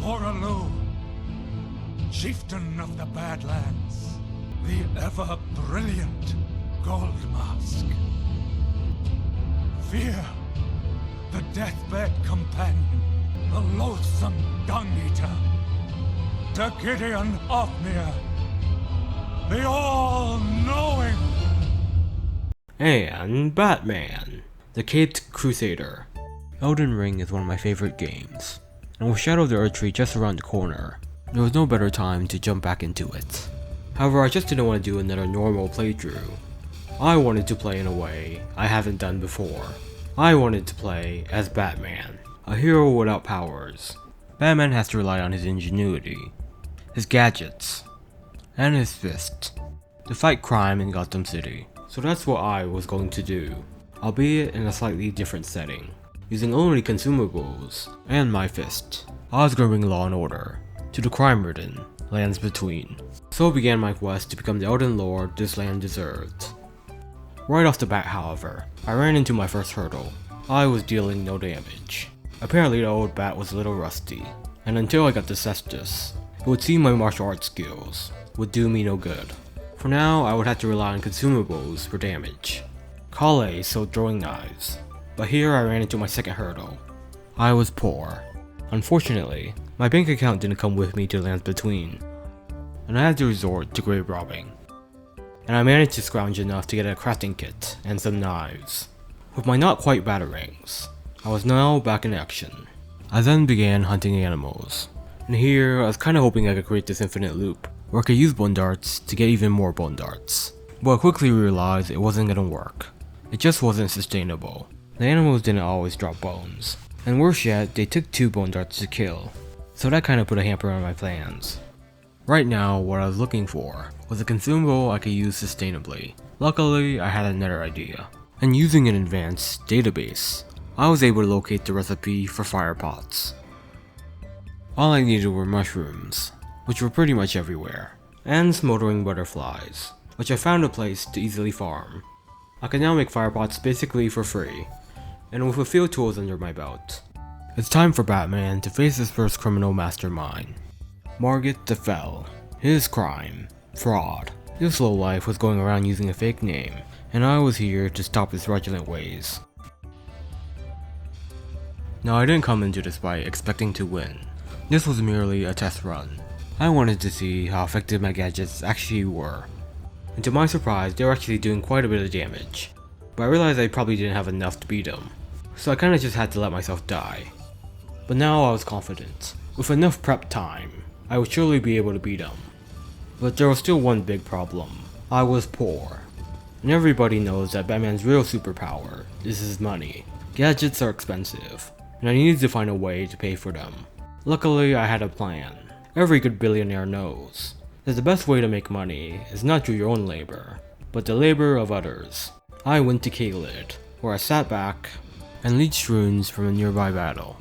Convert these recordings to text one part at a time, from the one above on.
Horalu, chieftain of the Badlands, the ever-brilliant Gold Mask. Fear, the deathbed companion, the loathsome dung-eater, Sir Gideon Ofnir, the all-knowing, and Batman, the Caped Crusader. Elden Ring is one of my favorite games, and with Shadow of the Erdtree just around the corner, there was no better time to jump back into it. However, I just didn't want to do another normal playthrough. I wanted to play in a way I haven't done before. I wanted to play as Batman, a hero without powers. Batman has to rely on his ingenuity, his gadgets, and his fist to fight crime in Gotham City. So that's what I was going to do, albeit in a slightly different setting. Using only consumables and my fist, I was going to bring law and order to the crime-ridden lands between. So began my quest to become the Elden Lord this land deserved. Right off the bat, however, I ran into my first hurdle. I was dealing no damage. Apparently the old bat was a little rusty, and until I got to Cestus, it would seem my martial arts skills would do me no good. For now, I would have to rely on consumables for damage. Kale sold throwing knives, but here I ran into my second hurdle. I was poor. Unfortunately, my bank account didn't come with me to the lands between, and I had to resort to grave robbing. And I managed to scrounge enough to get a crafting kit and some knives. With my not quite batarangs, I was now back in action. I then began hunting animals, and here I was kinda hoping I could create this infinite loop, where I could use bone darts to get even more bone darts. But I quickly realized it wasn't gonna work. It just wasn't sustainable. The animals didn't always drop bones, and worse yet, they took 2 bone darts to kill, so that kinda put a hamper on my plans. Right now, what I was looking for was a consumable I could use sustainably. Luckily, I had another idea, and using an advanced database, I was able to locate the recipe for fire pots. All I needed were mushrooms, which were pretty much everywhere, and smoldering butterflies, which I found a place to easily farm. I can now make fire pots basically for free, and with a few tools under my belt. It's time for Batman to face his first criminal mastermind, Margit the Fell. His crime, fraud. This lowlife was going around using a fake name, and I was here to stop his fraudulent ways. Now I didn't come into this fight expecting to win. This was merely a test run. I wanted to see how effective my gadgets actually were. And to my surprise, they were actually doing quite a bit of damage. But I realized I probably didn't have enough to beat them, so I kinda just had to let myself die. But now I was confident. With enough prep time, I would surely be able to beat them. But there was still one big problem. I was poor. And everybody knows that Batman's real superpower is his money. Gadgets are expensive, and I needed to find a way to pay for them. Luckily, I had a plan. Every good billionaire knows that the best way to make money is not through your own labor, but the labor of others. I went to Caelid, where I sat back and leached runes from a nearby battle.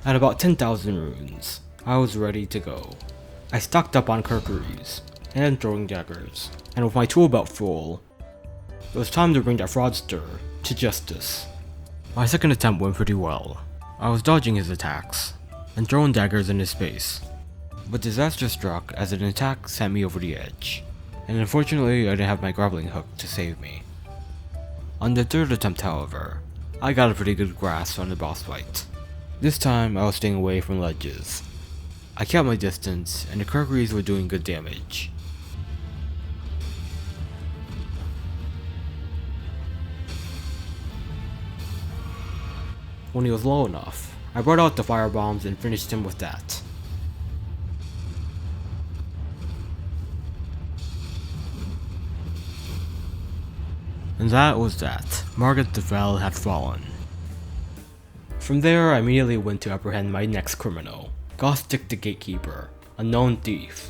At about 10,000 runes, I was ready to go. I stocked up on Kurkuris and throwing daggers, and with my tool belt full, it was time to bring that fraudster to justice. My second attempt went pretty well. I was dodging his attacks and throwing daggers in his face, but disaster struck as an attack sent me over the edge, and unfortunately I didn't have my grappling hook to save me. On the third attempt, however, I got a pretty good grasp on the boss fight. This time I was staying away from ledges. I kept my distance, and the Kurkuris were doing good damage. When he was low enough, I brought out the fire bombs and finished him with that. And that was that. Margit the Fell had fallen. From there, I immediately went to apprehend my next criminal, Gothic the Gatekeeper, a known thief.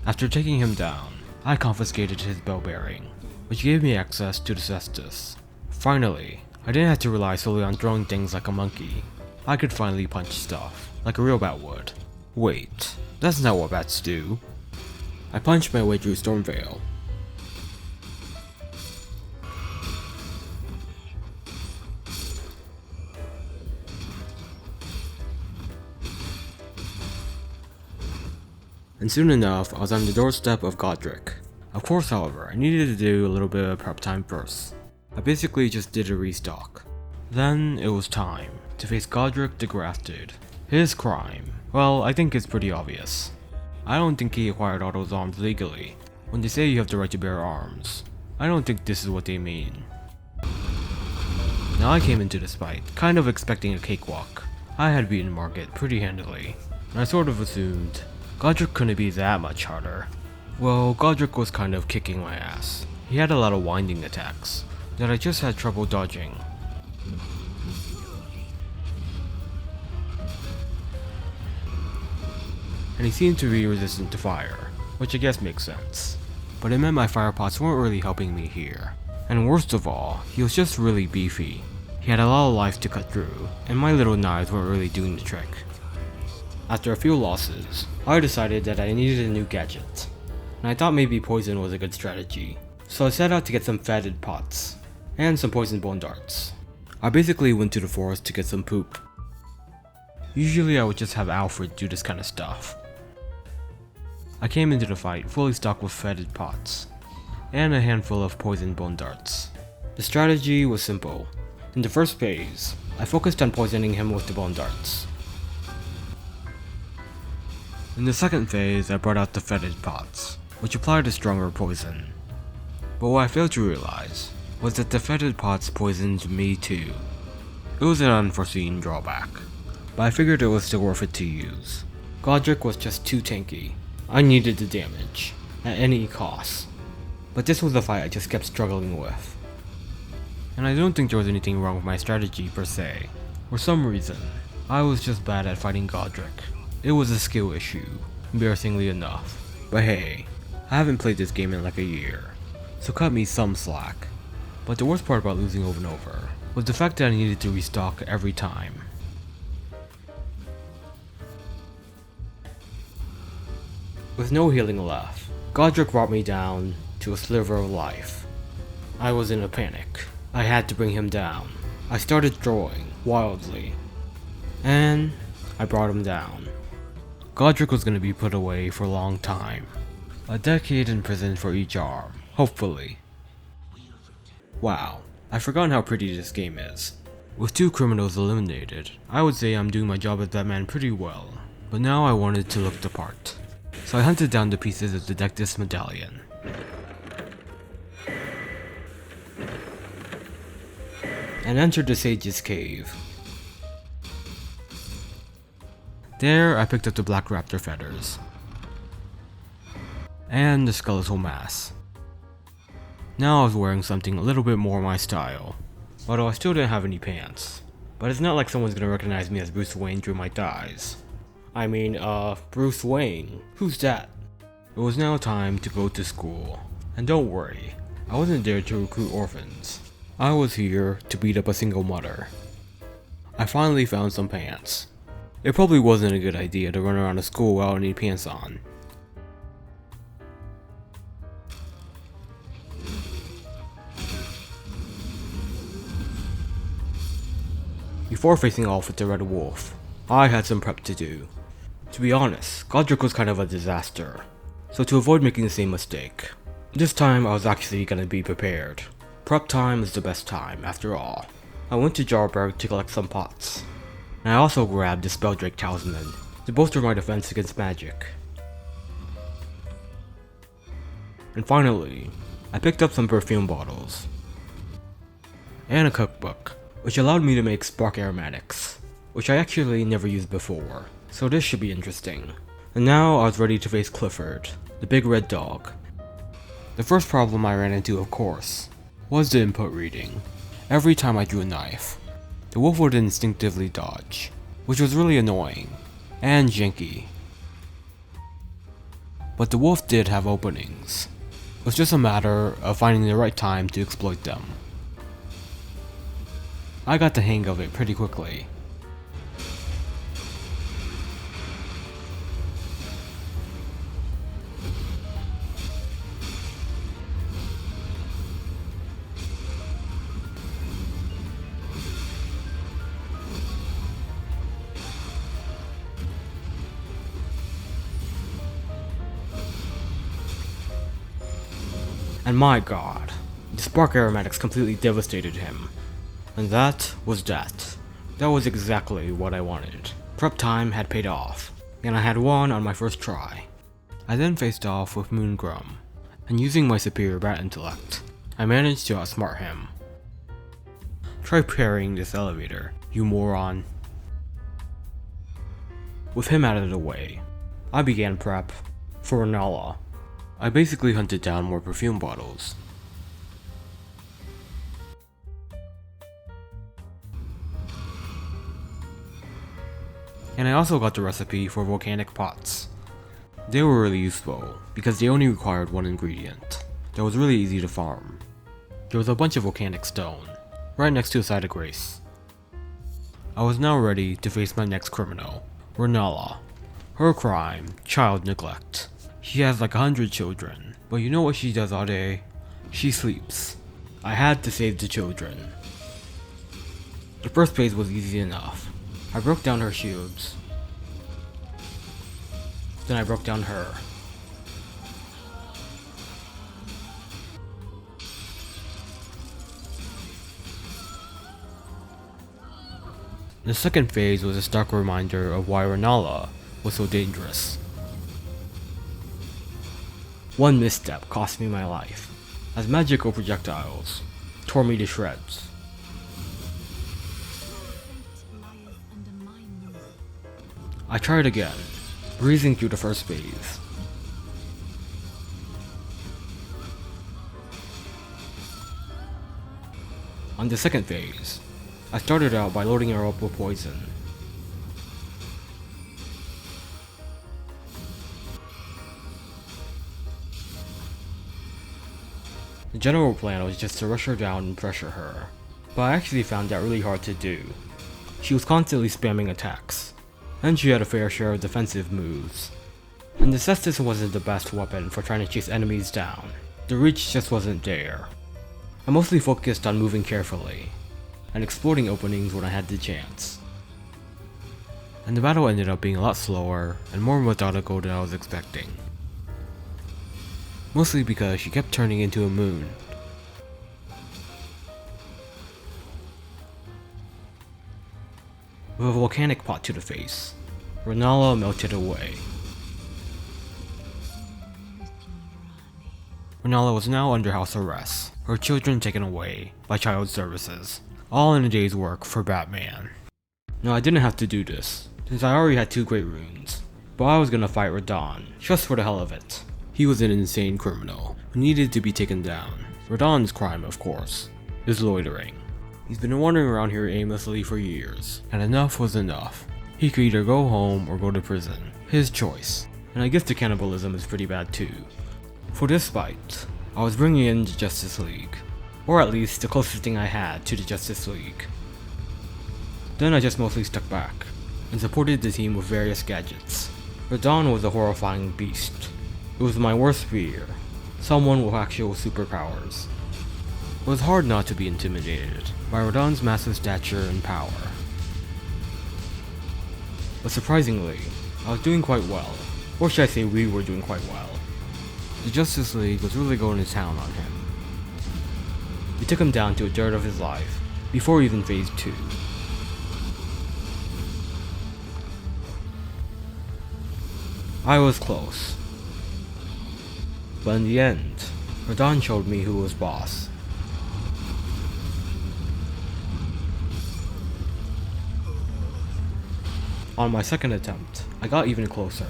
After taking him down, I confiscated his bell bearing, which gave me access to the Cestus. Finally, I didn't have to rely solely on throwing things like a monkey. I could finally punch stuff, like a real bat would. Wait, that's not what bats do. I punched my way through Stormvale. and soon enough I was on the doorstep of Godric. Of course, however, I needed to do a little bit of prep time first. I basically just did a restock. Then it was time to face Godric the Grafted. His crime, well, I think it's pretty obvious. I don't think he acquired all those arms legally. When they say you have the right to bear arms, I don't think this is what they mean. Now I came into this fight kind of expecting a cakewalk. I had beaten Margit pretty handily, and I sort of assumed Godric couldn't be that much harder. Well, Godric was kind of kicking my ass. He had a lot of winding attacks that I just had trouble dodging. And he seemed to be resistant to fire, which I guess makes sense. But it meant my fire pots weren't really helping me here. And worst of all, he was just really beefy. He had a lot of life to cut through, and my little knives weren't really doing the trick. After a few losses, I decided that I needed a new gadget, and I thought maybe poison was a good strategy. So I set out to get some fatted pots, and some poison bone darts. I basically went to the forest to get some poop. Usually I would just have Alfred do this kind of stuff. I came into the fight fully stocked with fatted pots, and a handful of poison bone darts. The strategy was simple. In the first phase, I focused on poisoning him with the bone darts. In the second phase, I brought out the fetid pots, which applied a stronger poison. But what I failed to realize was that the fetid pots poisoned me too. It was an unforeseen drawback, but I figured it was still worth it to use. Godric was just too tanky. I needed the damage, at any cost. But this was a fight I just kept struggling with. And I don't think there was anything wrong with my strategy per se. For some reason, I was just bad at fighting Godric. It was a skill issue, embarrassingly enough. But hey, I haven't played this game in like a year, so cut me some slack. But the worst part about losing over and over was the fact that I needed to restock every time. With no healing left, Godric brought me down to a sliver of life. I was in a panic. I had to bring him down. I started throwing wildly, and I brought him down. Godric was going to be put away for a long time. A decade in prison for each arm, hopefully. Wow, I've forgotten how pretty this game is. With 2 criminals eliminated, I would say I'm doing my job as Batman pretty well, but now I wanted to look the part. So I hunted down the pieces of the Dectus medallion. And entered the Sage's cave. There I picked up the Black Raptor feathers. And the skeletal mask. Now I was wearing something a little bit more my style. Although I still didn't have any pants. But it's not like someone's gonna recognize me as Bruce Wayne through my thighs. I mean, Bruce Wayne. Who's that? It was now time to go to school. And don't worry, I wasn't there to recruit orphans. I was here to beat up a single mother. I finally found some pants. It probably wasn't a good idea to run around the school without any pants on. Before facing off with the Red Wolf, I had some prep to do. To be honest, Godric was kind of a disaster, so to avoid making the same mistake, this time I was actually gonna be prepared. Prep time is the best time, after all. I went to Jarberg to collect some pots, and I also grabbed the Spelldrake Talisman to bolster my defense against magic. And finally, I picked up some perfume bottles, and a cookbook, which allowed me to make spark aromatics, which I actually never used before, so this should be interesting. And now I was ready to face Clifford, the big red dog. The first problem I ran into, of course, was the input reading. Every time I drew a knife, the wolf would instinctively dodge, which was really annoying, and janky. But the wolf did have openings. It was just a matter of finding the right time to exploit them. I got the hang of it pretty quickly. And my god, the spark aromatics completely devastated him. And that was that. That was exactly what I wanted. Prep time had paid off, and I had won on my first try. I then faced off with Moongrum, and using my superior bat intellect, I managed to outsmart him. Try parrying this elevator, you moron. With him out of the way, I began prep for Renala. I basically hunted down more perfume bottles. And I also got the recipe for volcanic pots. They were really useful, because they only required one ingredient that was really easy to farm. There was a bunch of volcanic stone, right next to the site of Grace. I was now ready to face my next criminal, Renala. Her crime, child neglect. She has like 100 children, but you know what she does all day? She sleeps. I had to save the children. The first phase was easy enough. I broke down her shields. Then I broke down her. The second phase was a stark reminder of why Renala was so dangerous. One misstep cost me my life, as magical projectiles tore me to shreds. I tried again, breezing through the first phase. On the second phase, I started out by loading her up with poison. The general plan was just to rush her down and pressure her, but I actually found that really hard to do. She was constantly spamming attacks, and she had a fair share of defensive moves. And the cestus wasn't the best weapon for trying to chase enemies down. The reach just wasn't there. I mostly focused on moving carefully, and exploring openings when I had the chance. And the battle ended up being a lot slower and more methodical than I was expecting. Mostly because she kept turning into a moon. With a volcanic pot to the face, Renala melted away. Renala was now under house arrest, her children taken away by child services, all in a day's work for Batman. Now I didn't have to do this, since I already had 2 great runes, but I was gonna fight Radahn, just for the hell of it. He was an insane criminal, who needed to be taken down. Radahn's crime, of course, is loitering. He's been wandering around here aimlessly for years, and enough was enough. He could either go home or go to prison. His choice. And I guess the cannibalism is pretty bad too. For this fight, I was bringing in the Justice League. Or at least the closest thing I had to the Justice League. Then I just mostly stuck back, and supported the team with various gadgets. Radahn was a horrifying beast. It was my worst fear. Someone with actual superpowers. It was hard not to be intimidated by Radahn's massive stature and power. But surprisingly, I was doing quite well. Or should I say we were doing quite well. The Justice League was really going to town on him. We took him down to a third of his life, before even phase 2. I was close. But in the end, Radahn showed me who was boss. On my second attempt, I got even closer.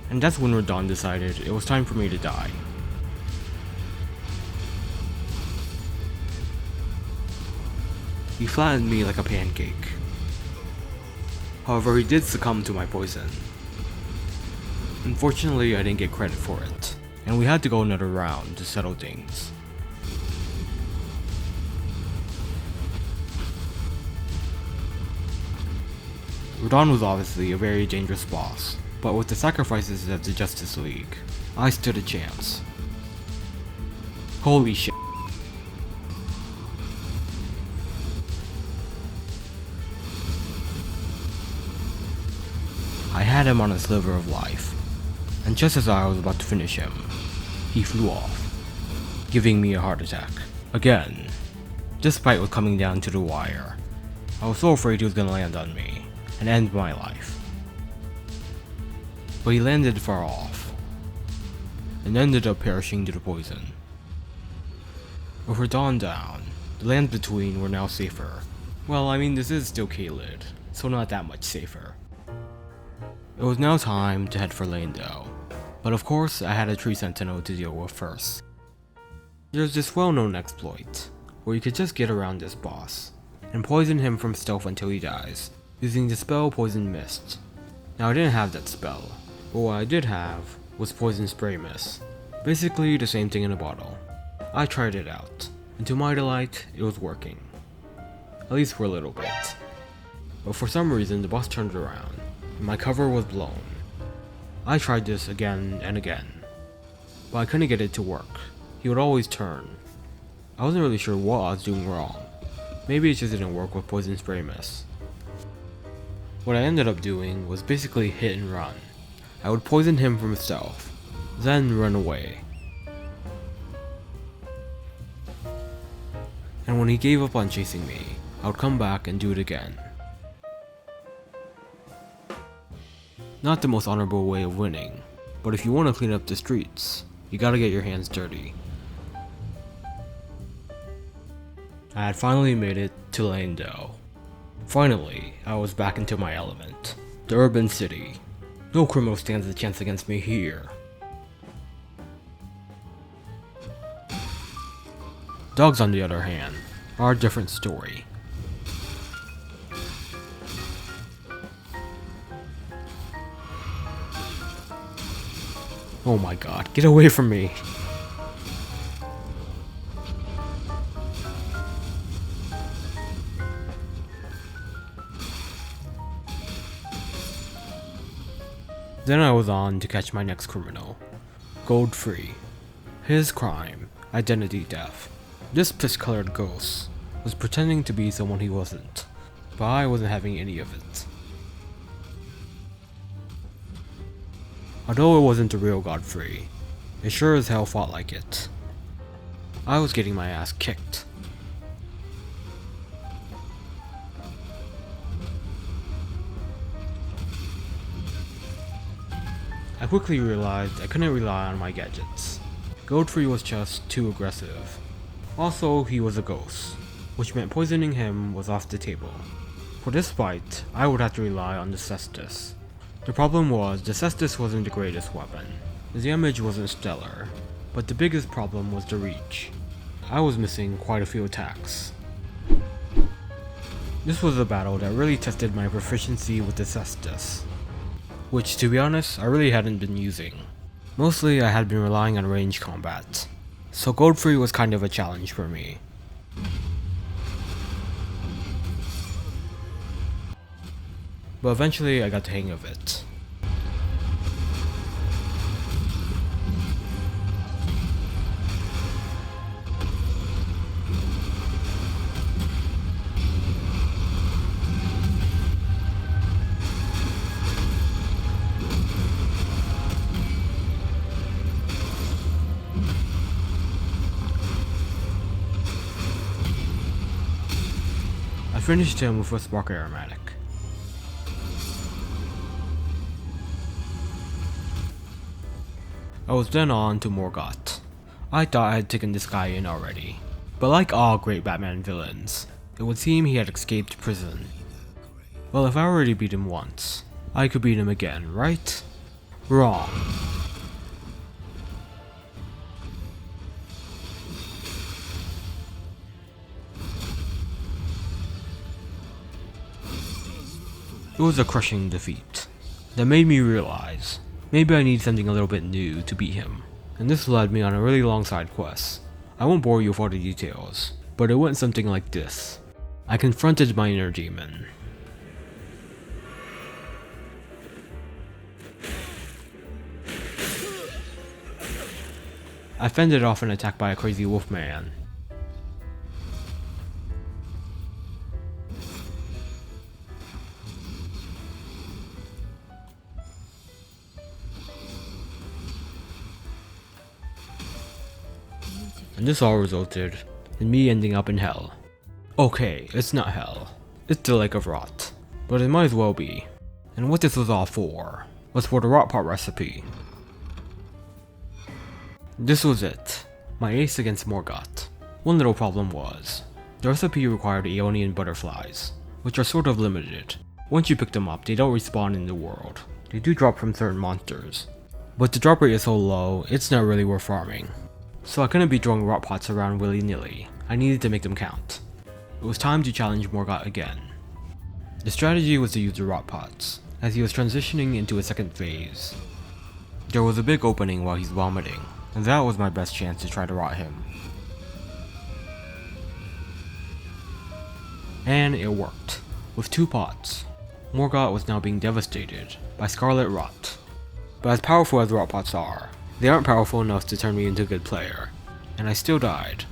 And that's when Radahn decided it was time for me to die. He flattened me like a pancake. However, he did succumb to my poison. Unfortunately, I didn't get credit for it, and we had to go another round to settle things. Radahn was obviously a very dangerous boss, but with the sacrifices of the Justice League, I stood a chance. Holy shit. I had him on a sliver of life, and just as I was about to finish him, he flew off, giving me a heart attack. Again. This fight was coming down to the wire. I was so afraid he was gonna land on me and end my life. But he landed far off and ended up perishing to the poison. With her dawn down, the lands between were now safer. Well, I mean, this is still Caelid, so not that much safer. It was now time to head for Lando, but of course I had a tree sentinel to deal with first. There's this well-known exploit, where you could just get around this boss, and poison him from stealth until he dies, using the spell Poison Mist. Now I didn't have that spell, but what I did have was Poison Spray Mist. Basically the same thing in a bottle. I tried it out, and to my delight, it was working. At least for a little bit. But for some reason the boss turned around, and my cover was blown. I tried this again and again, but I couldn't get it to work. He would always turn. I wasn't really sure what I was doing wrong. Maybe it just didn't work with Poison Spray Mist. What I ended up doing was basically hit and run. I would poison him from stealth, then run away. And when he gave up on chasing me, I would come back and do it again. Not the most honorable way of winning, but if you want to clean up the streets, you gotta get your hands dirty. I had finally made it to Lando. Finally, I was back into my element. The urban city. No criminal stands a chance against me here. Dogs, on the other hand, are a different story. Oh my god, get away from me! Then I was on to catch my next criminal. Goldfree. His crime, identity theft. This piss-colored ghost was pretending to be someone he wasn't, but I wasn't having any of it. Although it wasn't the real Godfrey, it sure as hell fought like it. I was getting my ass kicked. I quickly realized I couldn't rely on my gadgets. Godfrey was just too aggressive. Also, he was a ghost, which meant poisoning him was off the table. For this fight, I would have to rely on the Cestus. The problem was, the Cestus wasn't the greatest weapon. The damage wasn't stellar, but the biggest problem was the reach. I was missing quite a few attacks. This was a battle that really tested my proficiency with the Cestus, which, to be honest, I really hadn't been using. Mostly I had been relying on range combat, so Godfrey was kind of a challenge for me. But eventually I got the hang of it. I finished him with a spark aromatic. I was then on to Morgoth. I thought I had taken this guy in already, but like all great Batman villains, it would seem he had escaped prison. Well, if I already beat him once, I could beat him again, right? Wrong. It was a crushing defeat that made me realize maybe I need something a little bit new to beat him, and this led me on a really long side quest. I won't bore you with all the details, but it went something like this. I confronted my inner demon. I fended off an attack by a crazy wolf man. and this all resulted in me ending up in hell. Okay, it's not hell. It's the Lake of Rot, but it might as well be. And what this was all for was for the rot pot recipe. This was it, my ace against Morgott. One little problem was, the recipe required Aeonian butterflies, which are sort of limited. Once you pick them up, they don't respawn in the world. They do drop from certain monsters, but the drop rate is so low, it's not really worth farming. So I couldn't be throwing rot pots around willy-nilly, I needed to make them count. It was time to challenge Morgott again. The strategy was to use the rot pots, as he was transitioning into a second phase. There was a big opening while he's vomiting, and that was my best chance to try to rot him. And it worked. With 2 pots, Morgott was now being devastated by Scarlet Rot. But as powerful as rot pots are, they aren't powerful enough to turn me into a good player, and I still died.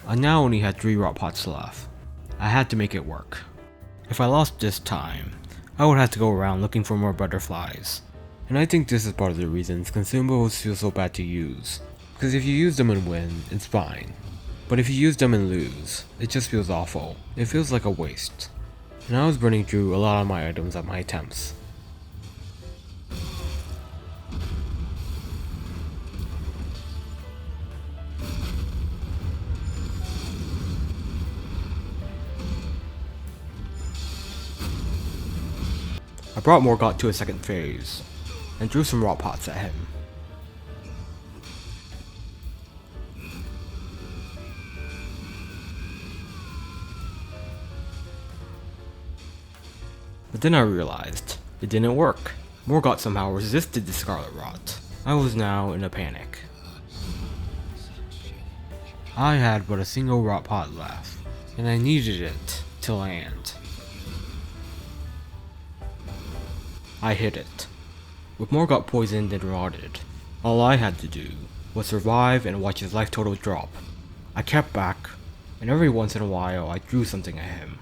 I now only had 3 rot pots left. I had to make it work. If I lost this time, I would have to go around looking for more butterflies. And I think this is part of the reasons consumables feel so bad to use. Because if you use them and win, it's fine. But if you use them and lose, it just feels awful. It feels like a waste. And I was burning through a lot of my items at my attempts. I brought Morgott to a second phase, and threw some rot pots at him. But then I realized, it didn't work. Morgott somehow resisted the Scarlet Rot. I was now in a panic. I had but a single rot pot left, and I needed it to land. I hit it. With Morgott poisoned and rotted, all I had to do was survive and watch his life total drop. I kept back, and every once in a while I threw something at him.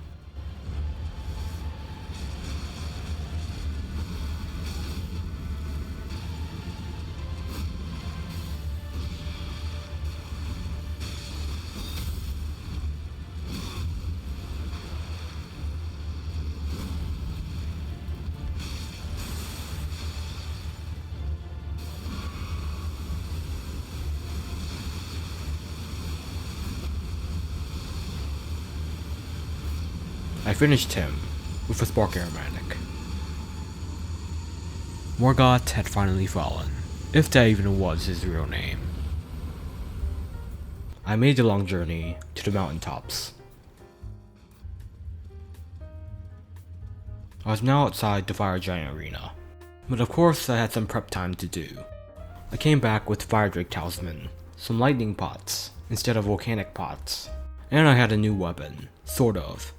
I finished him with a spark aromatic. Morgott had finally fallen, if that even was his real name. I made the long journey to the mountaintops. I was now outside the Fire Giant Arena, but of course I had some prep time to do. I came back with Fire Drake Talisman, some lightning pots instead of volcanic pots, and I had a new weapon, sort of.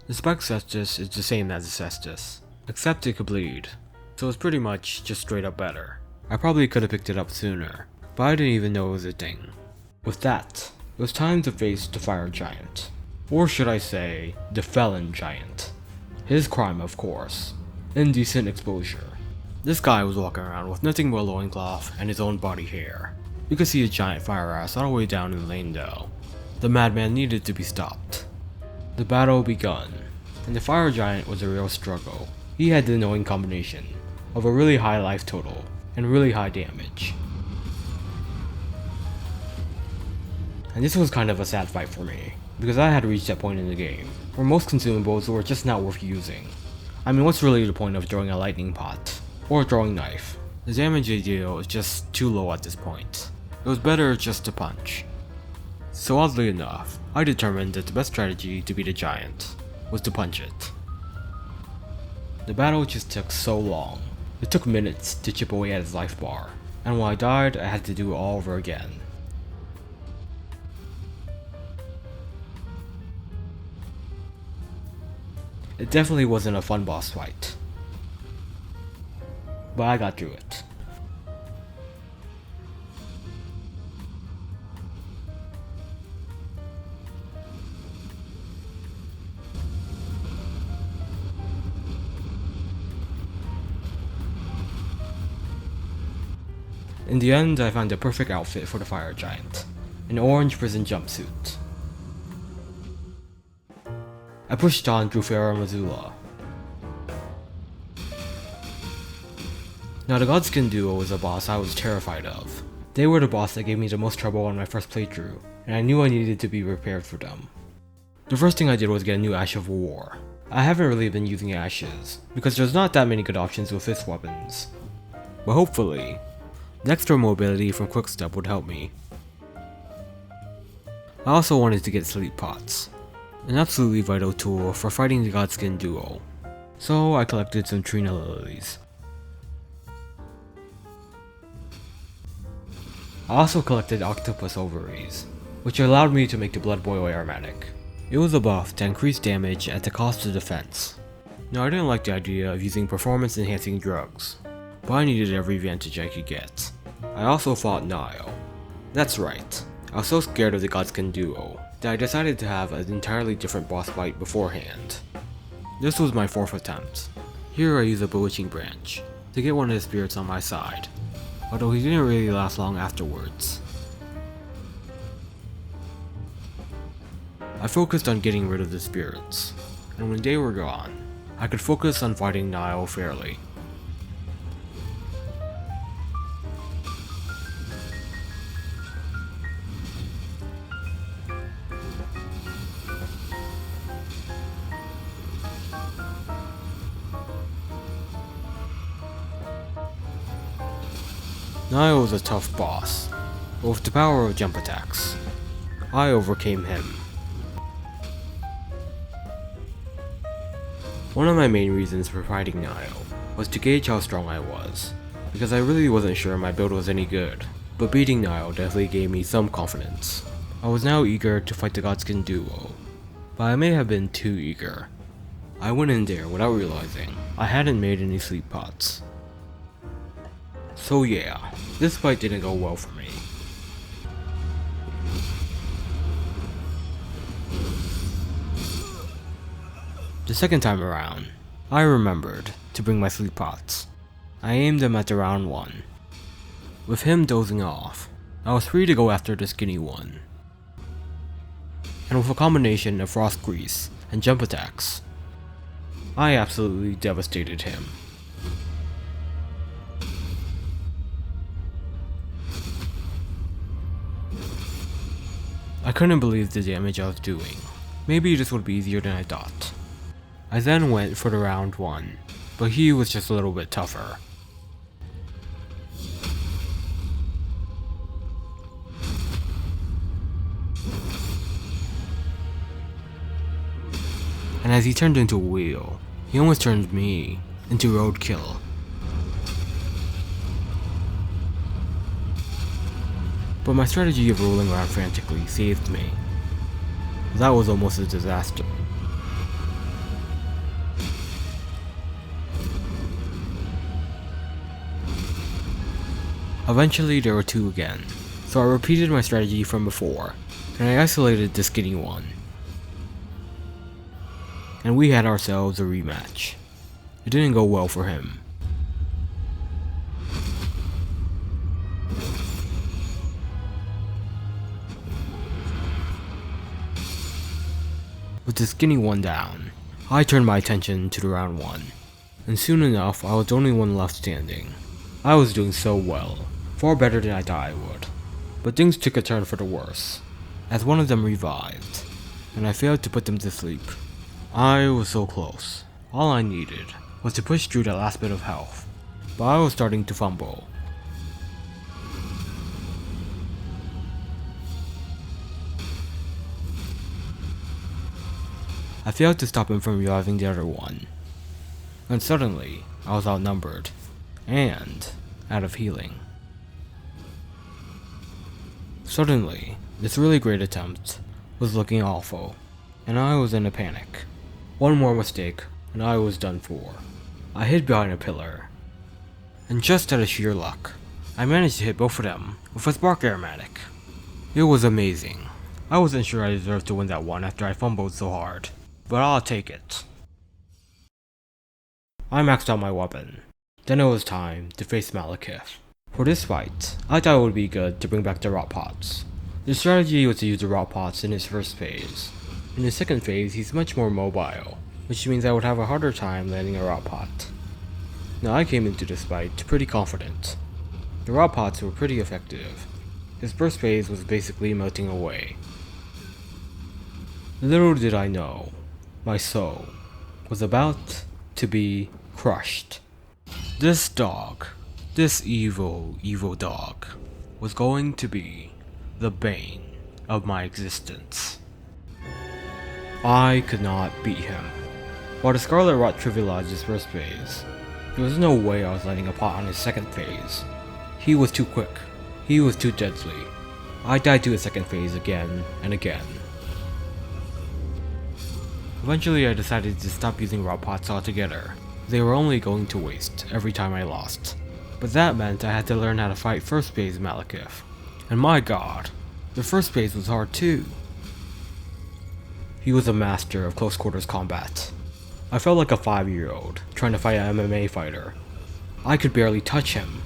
The Spike Cestus is the same as the Cestus, except it could bleed, so it's pretty much just straight up better. I probably could have picked it up sooner, but I didn't even know it was a thing. With that, it was time to face the Fire Giant. Or should I say, the Felon Giant. His crime, of course, indecent exposure. This guy was walking around with nothing but a loincloth and his own body hair. You could see a giant fire ass all the way down in the lane though. The madman needed to be stopped. The battle begun, and the Fire Giant was a real struggle. He had the annoying combination of a really high life total and really high damage. And this was kind of a sad fight for me, because I had reached that point in the game where most consumables were just not worth using. I mean, what's really the point of throwing a lightning pot or a throwing knife? The damage they deal is just too low at this point. It was better just to punch. So oddly enough, I determined that the best strategy to beat a giant was to punch it. The battle just took so long. It took minutes to chip away at his life bar, and when I died, I had to do it all over again. It definitely wasn't a fun boss fight, but I got through it. In the end, I found the perfect outfit for the fire giant, an orange prison jumpsuit. I pushed on through Farah Missoula. Now the Godskin duo was a boss I was terrified of. They were the boss that gave me the most trouble on my first playthrough, and I knew I needed to be prepared for them. The first thing I did was get a new Ash of War. I haven't really been using ashes, because there's not that many good options with fist weapons. But hopefully, the extra mobility from Quickstep would help me. I also wanted to get sleep pots, an absolutely vital tool for fighting the Godskin duo. So I collected some Trina lilies. I also collected octopus ovaries, which allowed me to make the Blood Boil aromatic. It was a buff to increase damage at the cost of defense. Now I didn't like the idea of using performance enhancing drugs, but I needed every advantage I could get. I also fought Nile. That's right, I was so scared of the Godskin duo that I decided to have an entirely different boss fight beforehand. This was my 4th attempt. Here I used a bewitching branch to get one of the spirits on my side, although he didn't really last long afterwards. I focused on getting rid of the spirits, and when they were gone, I could focus on fighting Nile fairly. Nile was a tough boss, but with the power of jump attacks, I overcame him. One of my main reasons for fighting Nile was to gauge how strong I was, because I really wasn't sure my build was any good, but beating Nile definitely gave me some confidence. I was now eager to fight the Godskin duo, but I may have been too eager. I went in there without realizing I hadn't made any sleep pots. So yeah, this fight didn't go well for me. The second time around, I remembered to bring my sleep pots. I aimed them at the round one. With him dozing off, I was free to go after the skinny one. And with a combination of frost grease and jump attacks, I absolutely devastated him. I couldn't believe the damage I was doing. Maybe this would be easier than I thought. I then went for the round one, but he was just a little bit tougher. And as he turned into a wheel, he almost turned me into roadkill. But my strategy of rolling around frantically saved me. That was almost a disaster. Eventually there were two again, so I repeated my strategy from before, and I isolated the skinny one. And we had ourselves a rematch. It didn't go well for him. With the skinny one down, I turned my attention to the round one, and soon enough I was the only one left standing. I was doing so well, far better than I thought I would, but things took a turn for the worse, as one of them revived, and I failed to put them to sleep. I was so close. All I needed was to push through the last bit of health, but I was starting to fumble. I failed to stop him from reviving the other one, and suddenly I was outnumbered, and out of healing. Suddenly, this really great attempt was looking awful, and I was in a panic. One more mistake, and I was done for. I hid behind a pillar, and just out of sheer luck, I managed to hit both of them with a spark aromatic. It was amazing. I wasn't sure I deserved to win that one after I fumbled so hard, but I'll take it. I maxed out my weapon. Then it was time to face Malekith. For this fight, I thought it would be good to bring back the rock pots. The strategy was to use the rock pots in his first phase. In his second phase, he's much more mobile, which means I would have a harder time landing a rock pot. Now I came into this fight pretty confident. The rock pots were pretty effective. His first phase was basically melting away. Little did I know, my soul was about to be crushed. This dog, this evil, evil dog, was going to be the bane of my existence. I could not beat him. While the Scarlet Rot trivialized his first phase, there was no way I was lighting a pot on his second phase. He was too quick. He was too deadly. I died to his second phase again and again. Eventually I decided to stop using rot pots altogether. They were only going to waste every time I lost. But that meant I had to learn how to fight first phase Malekith. And my god, the first phase was hard too. He was a master of close quarters combat. I felt like a 5-year-old trying to fight an MMA fighter. I could barely touch him.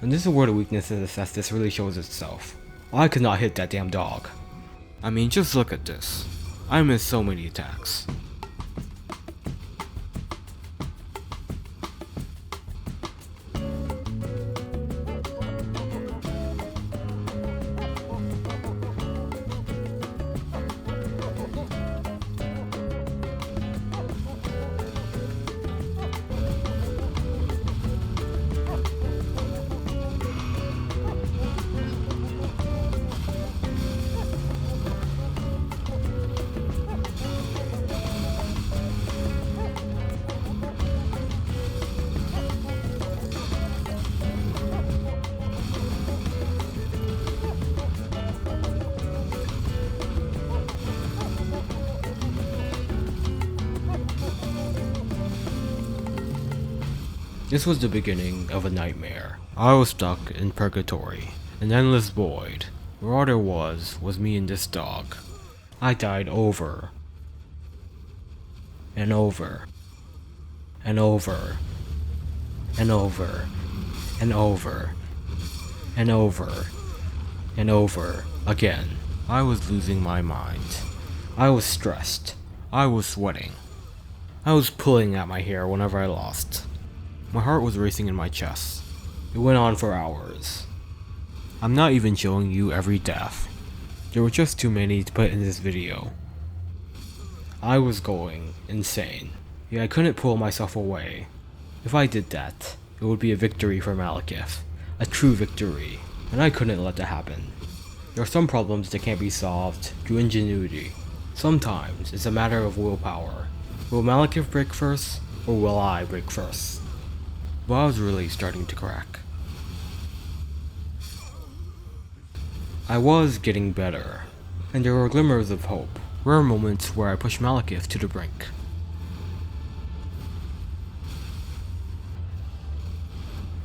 And this is where the weaknesses as this really shows itself. I could not hit that damn dog. I mean, just look at this. I missed so many attacks. This was the beginning of a nightmare. I was stuck in purgatory, an endless void, where all there was me and this dog. I died over and over and over and over and over and over and over again. I was losing my mind. I was stressed. I was sweating. I was pulling at my hair whenever I lost. My heart was racing in my chest. It went on for hours. I'm not even showing you every death. There were just too many to put in this video. I was going insane. Yet I couldn't pull myself away. If I did that, it would be a victory for Malekith. A true victory. And I couldn't let that happen. There are some problems that can't be solved through ingenuity. Sometimes it's a matter of willpower. Will Malekith break first, or will I break first? But I was really starting to crack. I was getting better, and there were glimmers of hope, rare moments where I pushed Malekith to the brink.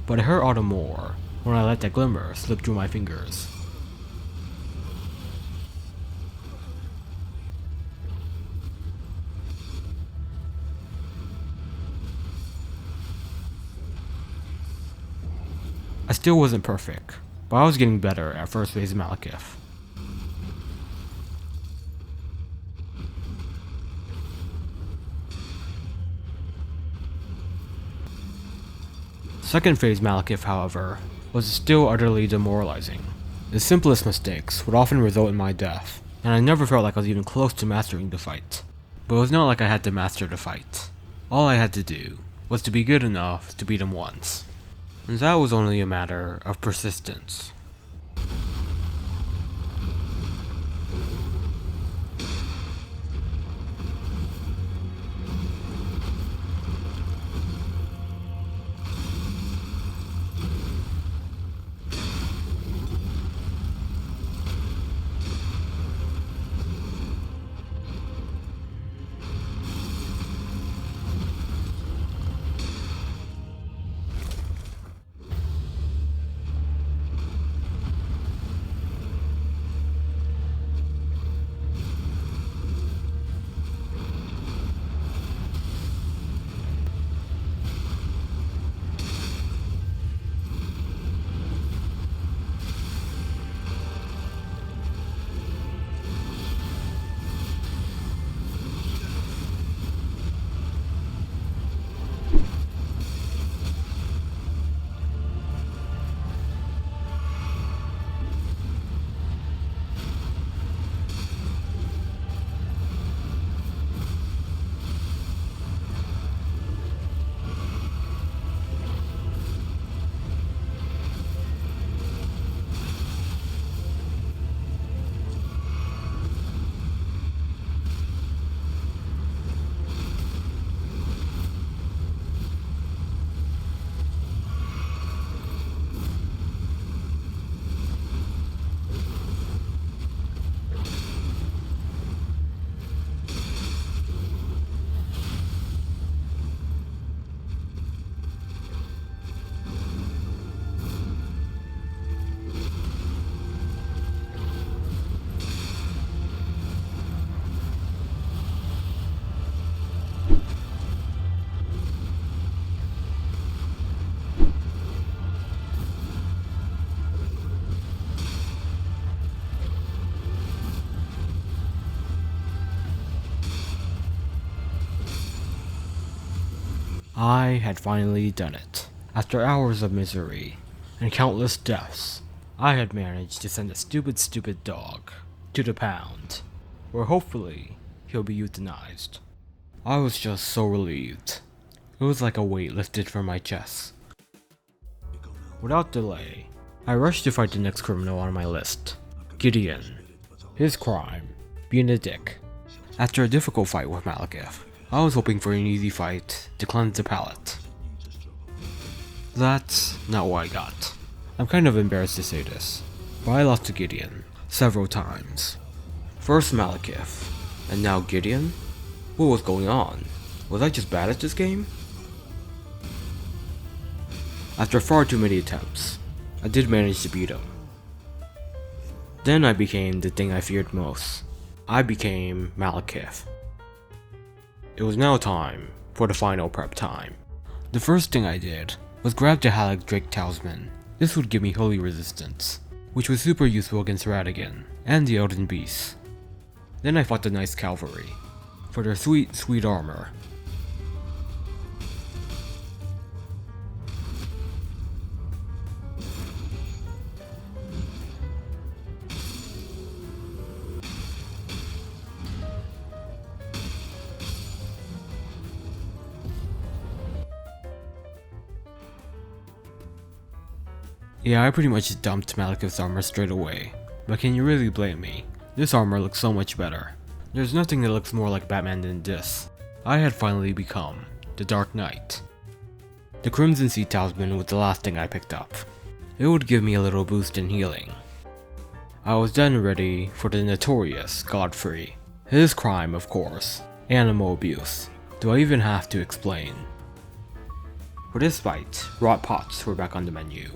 But it hurt all the more when I let that glimmer slip through my fingers. I still wasn't perfect, but I was getting better at first phase Malekith. Second phase Malekith, however, was still utterly demoralizing. The simplest mistakes would often result in my death, and I never felt like I was even close to mastering the fight. But it was not like I had to master the fight. All I had to do was to be good enough to beat him once. And that was only a matter of persistence. I had finally done it. After hours of misery and countless deaths, I had managed to send a stupid dog to the pound, where hopefully he'll be euthanized. I was just so relieved. It was like a weight lifted from my chest. Without delay, I rushed to fight the next criminal on my list, Gideon. His crime, being a dick. After a difficult fight with Malekith, I was hoping for an easy fight to cleanse the palate. That's not what I got. I'm kind of embarrassed to say this, but I lost to Gideon several times. First Malekith, and now Gideon? What was going on? Was I just bad at this game? After far too many attempts, I did manage to beat him. Then I became the thing I feared most. I became Malekith. It was now time for the final prep time. The first thing I did was grab the Halleck Drake Talisman. This would give me holy resistance, which was super useful against Radagon and the Elden Beasts. Then I fought the Nice Cavalry for their sweet armor. Yeah, I pretty much dumped Malekith's armor straight away, but can you really blame me? This armor looks so much better. There's nothing that looks more like Batman than this. I had finally become the Dark Knight. The Crimson Sea Talisman was the last thing I picked up. It would give me a little boost in healing. I was then ready for the notorious Godfrey. His crime, of course, animal abuse. Do I even have to explain? For this fight, rot pots were back on the menu.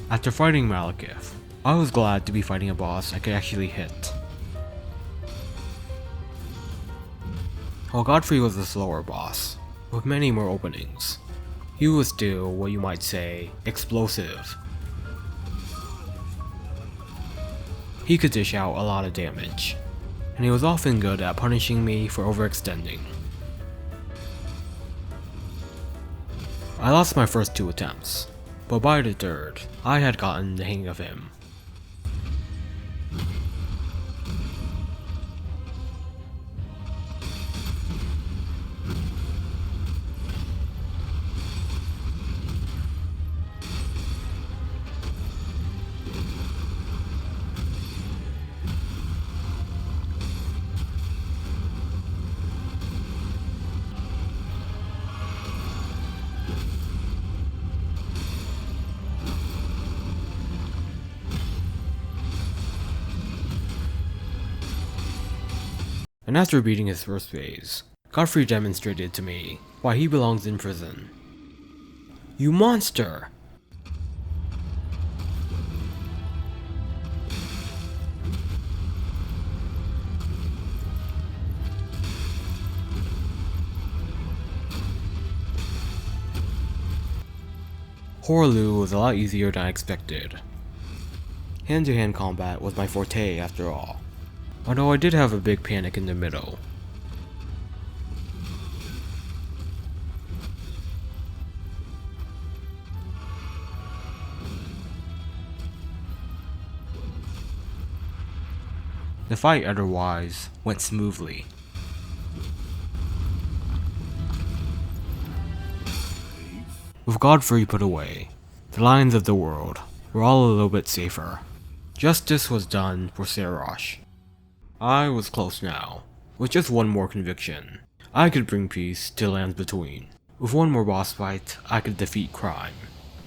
After fighting Malekith, I was glad to be fighting a boss I could actually hit. While Godfrey was a slower boss, with many more openings, he was still what you might say explosive. He could dish out a lot of damage, and he was often good at punishing me for overextending. I lost my first two attempts, but by the third, I had gotten the hang of him. And after beating his first phase, Godfrey demonstrated to me why he belongs in prison. You monster! Horlu was a lot easier than I expected. Hand-to-hand combat was my forte after all. Although I did have a big panic in the middle. The fight otherwise went smoothly. With Godfrey put away, the lions of the world were all a little bit safer. Justice was done for Serosh. I was close now. With just one more conviction, I could bring peace to lands between. With one more boss fight, I could defeat crime.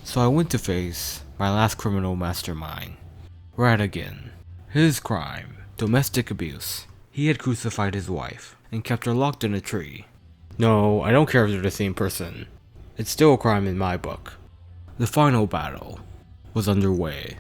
So I went to face my last criminal mastermind, Radagon. His crime, domestic abuse. He had crucified his wife and kept her locked in a tree. No, I don't care if they're the same person. It's still a crime in my book. The final battle was underway.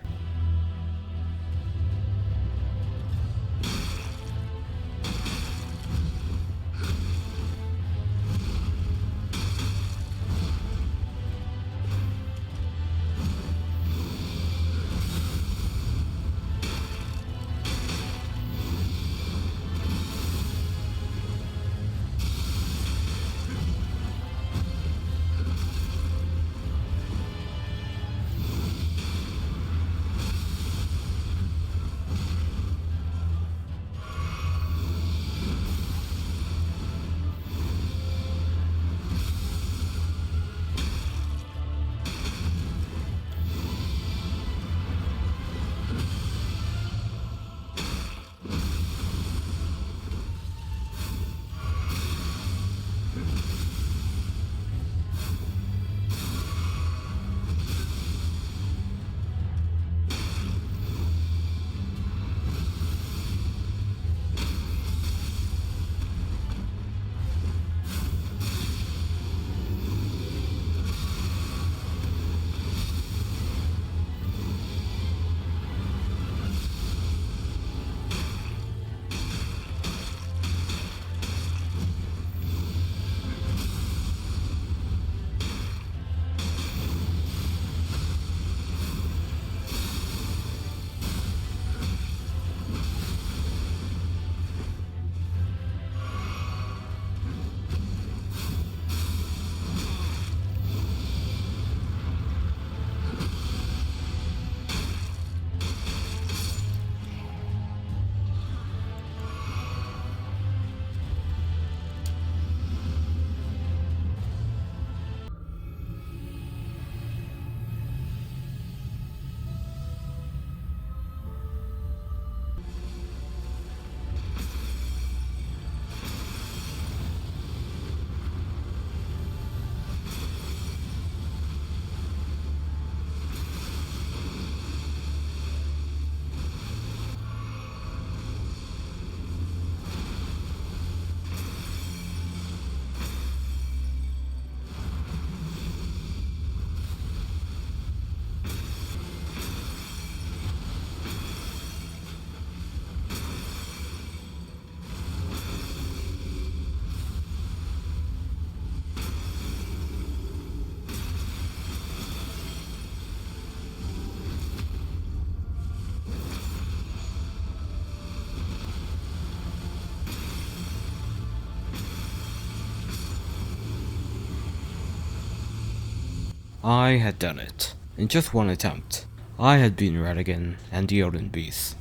I had done it. In just one attempt, I had beaten Radigan and the Elden Beast.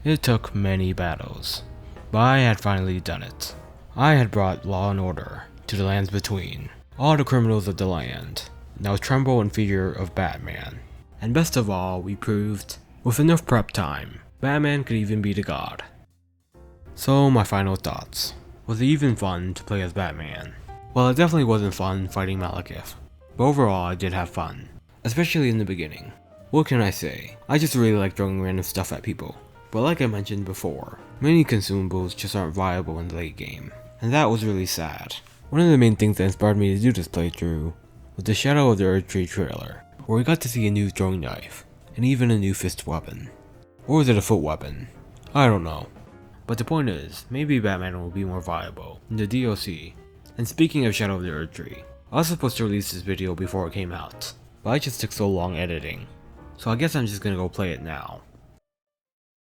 It took many battles, but I had finally done it. I had brought law and order to the lands between. All the criminals of the land now tremble in fear of Batman. And best of all, we proved, with enough prep time, Batman could even beat a god. So my final thoughts. Was it even fun to play as Batman? Well, it definitely wasn't fun fighting Malekith, but overall I did have fun, especially in the beginning. What can I say? I just really like throwing random stuff at people, but like I mentioned before, many consumables just aren't viable in the late game, and that was really sad. One of the main things that inspired me to do this playthrough was the Shadow of the Erdtree trailer, where we got to see a new throwing knife, and even a new fist weapon. Or was it a foot weapon? I don't know. But the point is, maybe Batman will be more viable in the DLC. And speaking of Shadow of the Erdtree, I was supposed to release this video before it came out, but I just took so long editing, so I guess I'm just gonna go play it now.